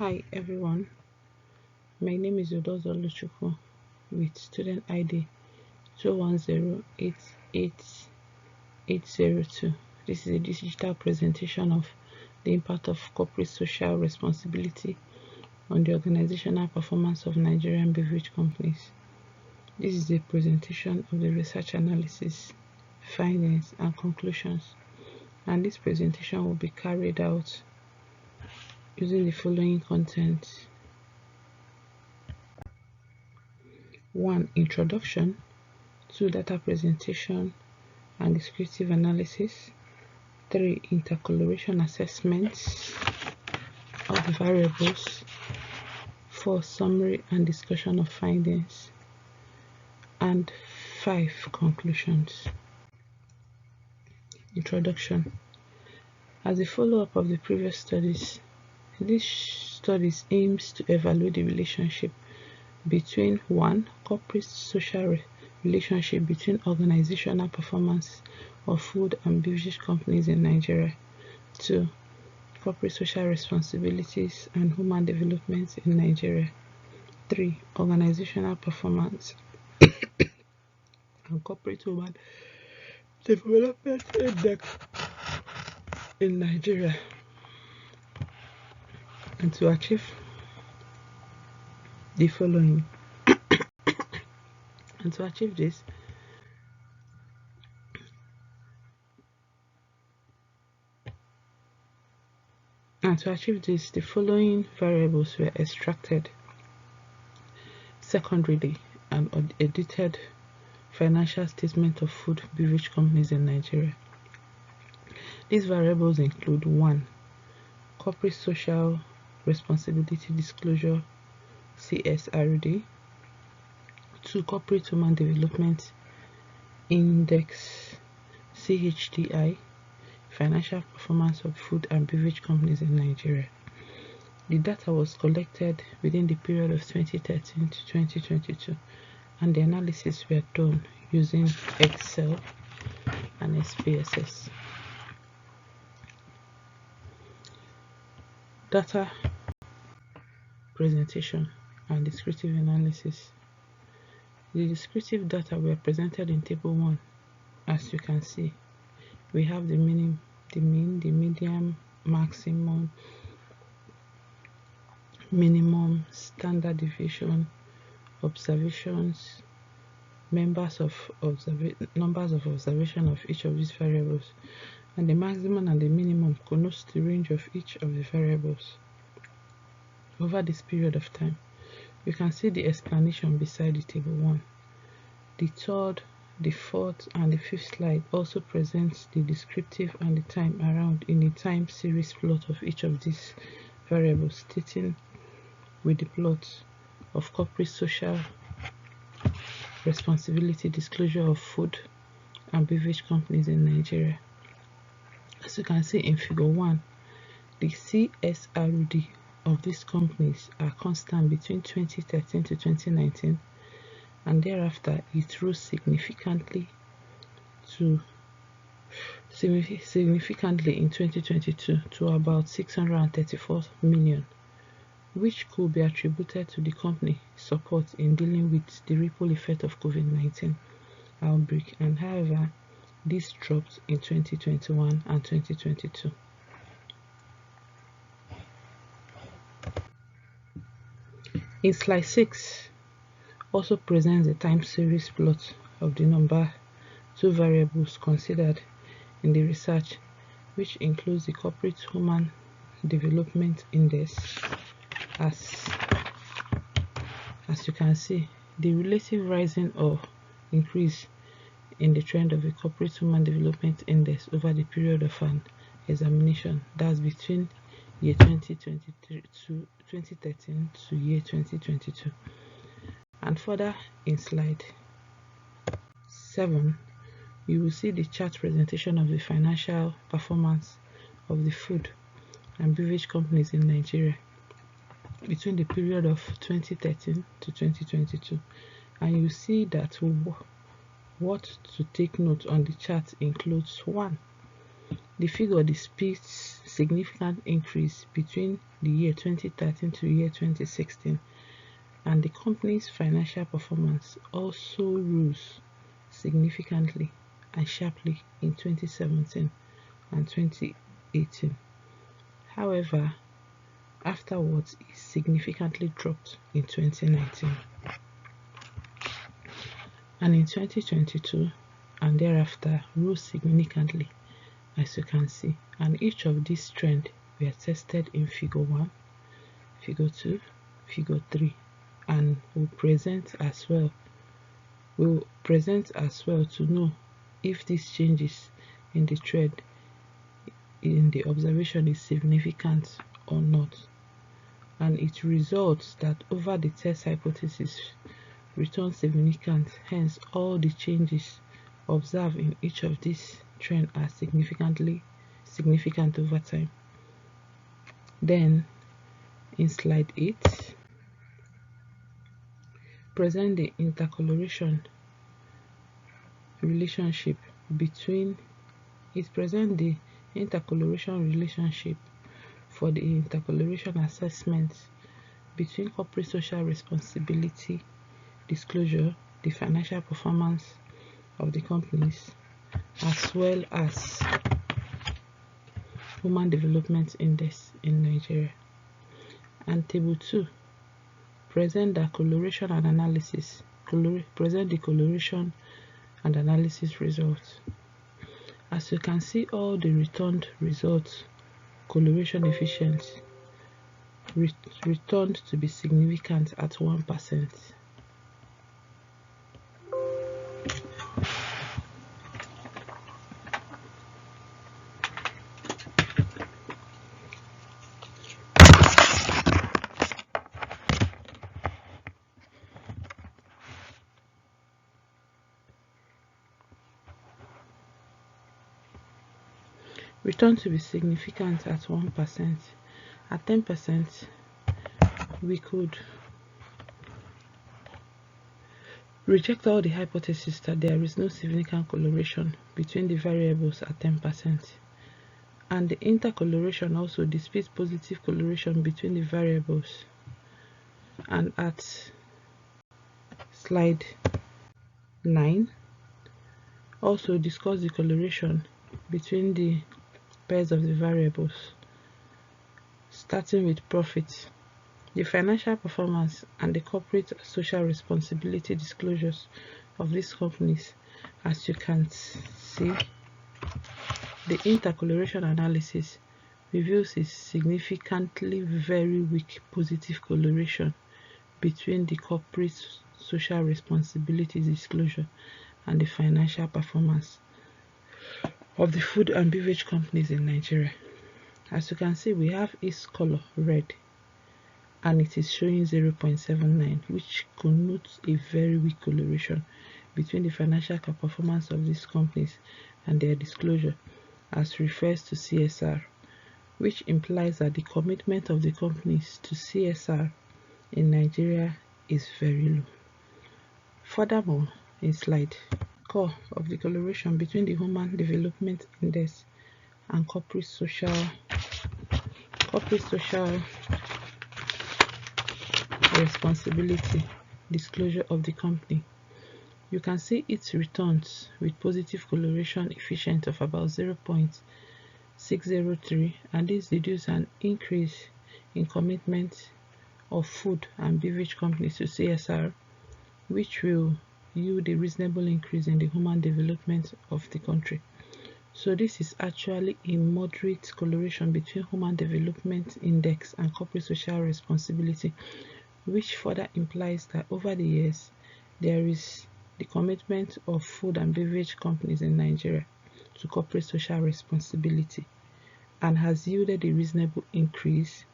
Hi everyone, my name is Odozo Luchukwu with student ID 210888802. This is a digital presentation of the impact of corporate social responsibility on the organizational performance of Nigerian beverage companies. This is a presentation of the research analysis, findings and conclusions, and this presentation will be carried out using the following content. 1. Introduction. 2. Data presentation and descriptive analysis. 3. Intercorrelation assessments of the variables. 4. Summary and discussion of findings. And 5. Conclusions. Introduction. As a follow-up of the previous studies, this studies aims to evaluate the relationship between 1. Corporate social relationship between organizational performance of food and beverage companies in Nigeria. 2. Corporate social responsibilities and human development in Nigeria. 3. Organizational performance and corporate human development index in Nigeria. And to achieve the following. And to achieve this, the following variables were extracted: secondly, an audited financial statement of food beverage companies in Nigeria. These variables include 1. Corporate social responsibility disclosure CSRD. 2. Corporate human development index CHDI, financial performance of food and beverage companies in Nigeria. The data was collected within the period of 2013 to 2022, and the analysis were done using Excel and SPSS. Data presentation and descriptive analysis. The descriptive data were presented in Table 1. As you can see, we have the mean, the median, maximum, minimum, standard deviation, observations, numbers of observation of each of these variables, and the maximum and the minimum connotes the range of each of the variables over this period of time. You can see the explanation beside the Table 1. The third, the fourth, and the fifth slide also presents the descriptive and the time around in a time series plot of each of these variables, stating with the plot of corporate social responsibility disclosure of food and beverage companies in Nigeria. As you can see in Figure 1, the CSRD of these companies are constant between 2013 to 2019, and thereafter it rose significantly in 2022 to about 634 million, which could be attributed to the company support in dealing with the ripple effect of COVID-19 outbreak, and however, this dropped in 2021 and 2022. In slide 6, also presents a time series plot of the number 2 variables considered in the research, which includes the corporate human development index. As you can see, the relative rising or increase in the trend of the corporate human development index over the period of an examination, that's between year 2013 to year 2022. And further in slide 7, you will see the chart presentation of the financial performance of the food and beverage companies in Nigeria between the period of 2013 to 2022. And you see that what to take note on the chart includes: 1. The figure depicts significant increase between the year 2013 to the year 2016, and the company's financial performance also rose significantly and sharply in 2017 and 2018. However, afterwards it significantly dropped in 2019. And in 2022 and thereafter rose significantly, as you can see. And each of these trends were tested in figure 1, figure 2, figure 3, and will present as well to know if these changes in the trend in the observation is significant or not. And it results that over the test hypothesis return significant, hence all the changes observed in each of these trends are significant over time. Then in slide 8, present the intercorrelation relationship for the intercorrelation assessment between corporate social responsibility disclosure, the financial performance of the companies, as well as Human Development Index in Nigeria. And table 2, present the correlation and analysis results. As you can see, all the returned results correlation efficiency returned to be significant at 1%. Return to be significant at 1%. At 10%, we could reject all the hypotheses that there is no significant correlation between the variables at 10%. And the intercorrelation also displays positive correlation between the variables. And at slide 9, also discuss the correlation between the pairs of the variables, starting with profit, the financial performance, and the corporate social responsibility disclosures of these companies. As you can see, the intercorrelation analysis reveals a significantly very weak positive correlation between the corporate social responsibility disclosure and the financial performance of the food and beverage companies in Nigeria. As you can see, we have its color red and it is showing 0.79, which connotes a very weak correlation between the financial performance of these companies and their disclosure, as refers to CSR, which implies that the commitment of the companies to CSR in Nigeria is very low. Furthermore, in slide core of the correlation between the Human Development Index and corporate social responsibility disclosure of the company. You can see its returns with positive correlation efficient of about 0.603, and this deduces an increase in commitment of food and beverage companies to CSR, which will yield a reasonable increase in the human development of the country. So this is actually a moderate correlation between Human Development Index and corporate social responsibility, which further implies that over the years there is the commitment of food and beverage companies in Nigeria to corporate social responsibility and has yielded a reasonable increase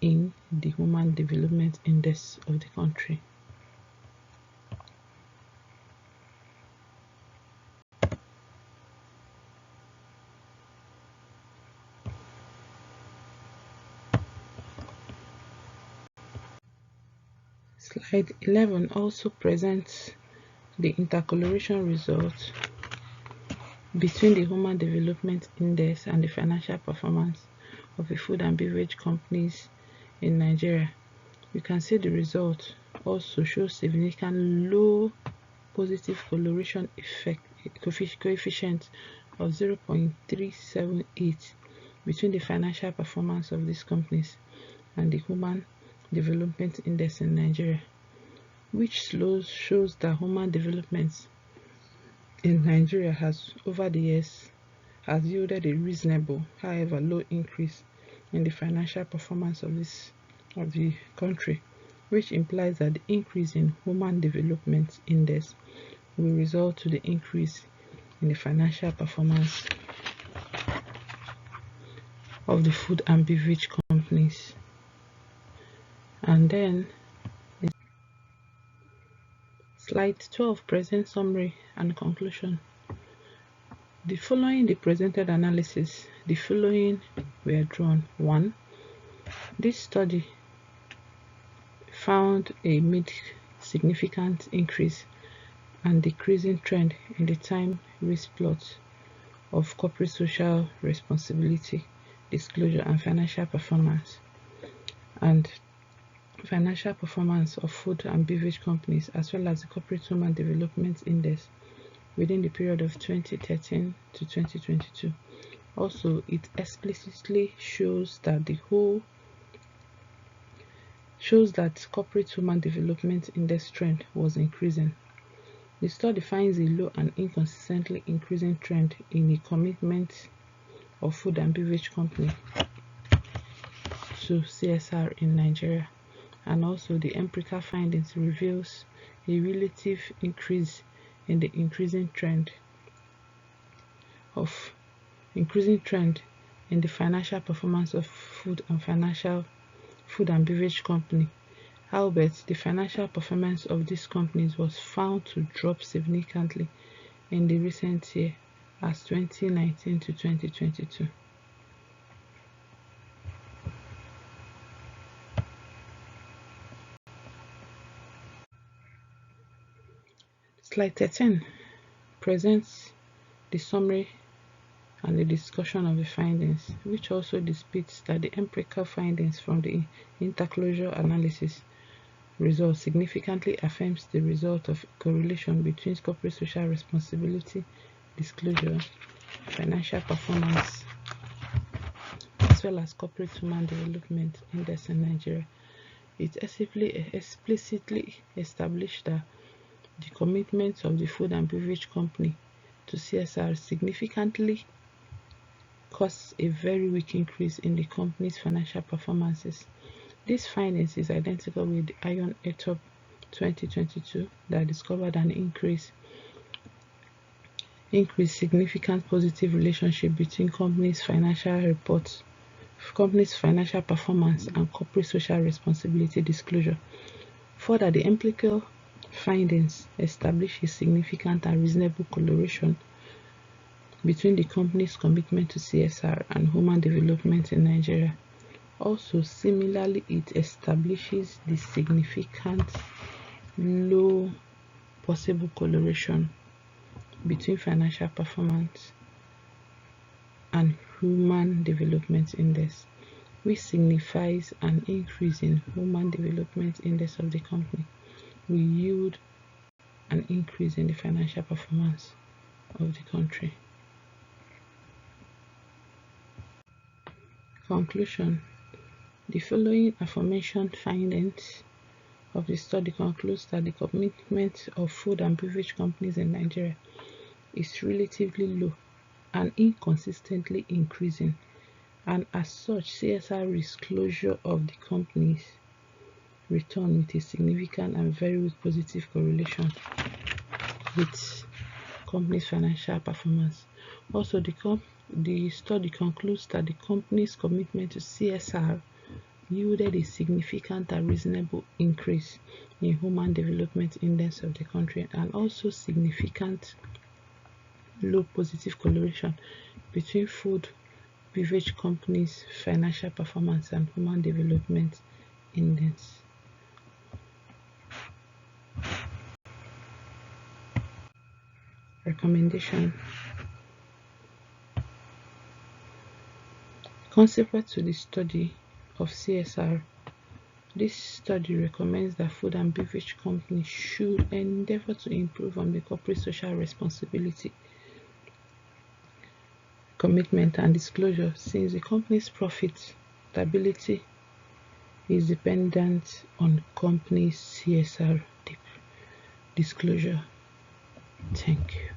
in the Human Development Index of the country. Slide 11 also presents the intercorrelation results between the Human Development Index and the financial performance of the food and beverage companies in Nigeria. You can see the result also shows significant low positive correlation effect coefficient of 0.378 between the financial performance of these companies and the Human Development Index in Nigeria, which shows that human development in Nigeria has over the years has yielded a reasonable, however low increase in the financial performance of the country, which implies that the increase in Human Development Index will result to the increase in the financial performance of the food and beverage companies. And then slide 12 presents summary and conclusion. Following the presented analysis, the following were drawn. 1. This study found a significant increase and decreasing trend in the time risk plot of corporate social responsibility, disclosure, and financial performance, and financial performance of food and beverage companies, as well as the Corporate Human Development Index within the period of 2013 to 2022. Also, it explicitly shows that corporate human development index trend was increasing. The study finds a low and inconsistently increasing trend in the commitment of food and beverage company to CSR in Nigeria, and also the empirical findings reveals a relative increase in the increasing trend in the financial performance of food and beverage company. However, the financial performance of these companies was found to drop significantly in the recent year as 2019 to 2022. Slide 13 presents the summary and the discussion of the findings, which also depicts that the empirical findings from the interclosure analysis result significantly affirms the result of correlation between corporate social responsibility, disclosure, financial performance, as well as corporate human development index in Nigeria. It explicitly established that the commitment of the food and beverage company to CSR significantly caused a very weak increase in the company's financial performances. This findings is identical with the Ion et al. 2022 that discovered an increased significant positive relationship between companies' financial performance and corporate social responsibility disclosure. Further, the empirical findings establish a significant and reasonable correlation between the company's commitment to CSR and human development in Nigeria. Also, similarly, it establishes the significant low possible correlation between financial performance and human development index, which signifies an increase in human development index of the company will yield an increase in the financial performance of the country. Conclusion. The following aforementioned findings of the study concludes that the commitment of food and beverage companies in Nigeria is relatively low and inconsistently increasing, and as such, CSR disclosure of the companies return with a significant and very weak positive correlation with company's financial performance. Also, the study concludes that the company's commitment to CSR yielded a significant and reasonable increase in human development index of the country, and also significant low positive correlation between food beverage companies' financial performance and human development index. Recommendation. Consequent to the study of CSR, this study recommends that food and beverage companies should endeavor to improve on the corporate social responsibility, commitment, and disclosure, since the company's profitability is dependent on company's CSR disclosure. Thank you.